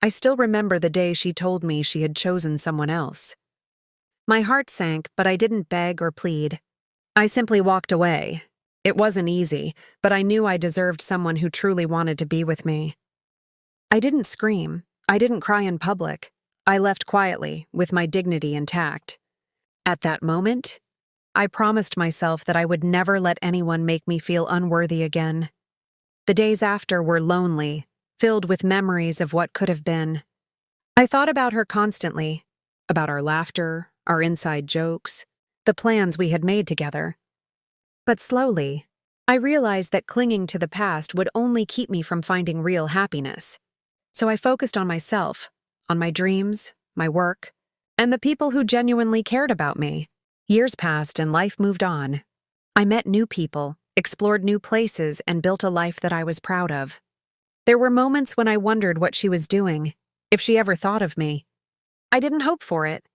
I still remember the day she told me she had chosen someone else. My heart sank, but I didn't beg or plead. I simply walked away. It wasn't easy, but I knew I deserved someone who truly wanted to be with me. I didn't scream. I didn't cry in public. I left quietly, with my dignity intact. At that moment, I promised myself that I would never let anyone make me feel unworthy again. The days after were lonely, filled with memories of what could have been. I thought about her constantly, about our laughter, our inside jokes, the plans we had made together. But slowly, I realized that clinging to the past would only keep me from finding real happiness. So I focused on myself, on my dreams, my work, and the people who genuinely cared about me. Years passed and life moved on. I met new people, explored new places, and built a life that I was proud of. There were moments when I wondered what she was doing, if she ever thought of me. I didn't hope for it.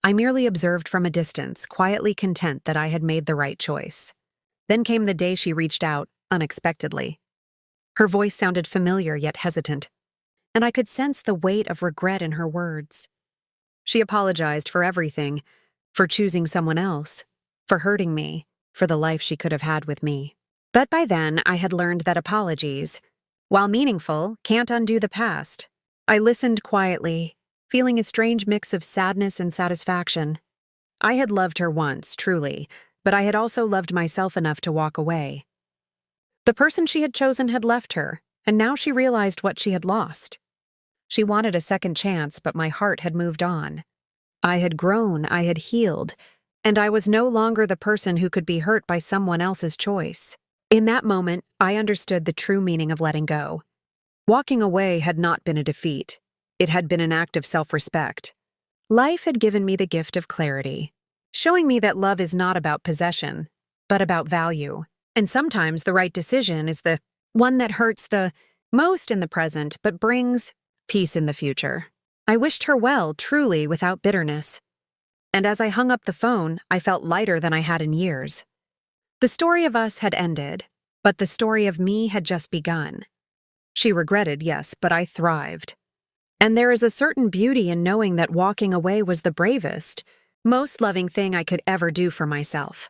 I merely observed from a distance, quietly content that I had made the right choice. Then came the day she reached out, unexpectedly. Her voice sounded familiar yet hesitant, and I could sense the weight of regret in her words. She apologized for everything, for choosing someone else, for hurting me, for the life she could have had with me. But by then, I had learned that apologies, while meaningful, can't undo the past. I listened quietly, feeling a strange mix of sadness and satisfaction. I had loved her once, truly, but I had also loved myself enough to walk away. The person she had chosen had left her, and now she realized what she had lost. She wanted a second chance, but my heart had moved on. I had grown, I had healed, and I was no longer the person who could be hurt by someone else's choice. In that moment, I understood the true meaning of letting go. Walking away had not been a defeat. It had been an act of self-respect. Life had given me the gift of clarity, showing me that love is not about possession, but about value. And sometimes the right decision is the one that hurts the most in the present, but brings peace in the future. I wished her well, truly, without bitterness. And as I hung up the phone, I felt lighter than I had in years. The story of us had ended, but the story of me had just begun. She regretted, yes, but I thrived. And there is a certain beauty in knowing that walking away was the bravest, most loving thing I could ever do for myself.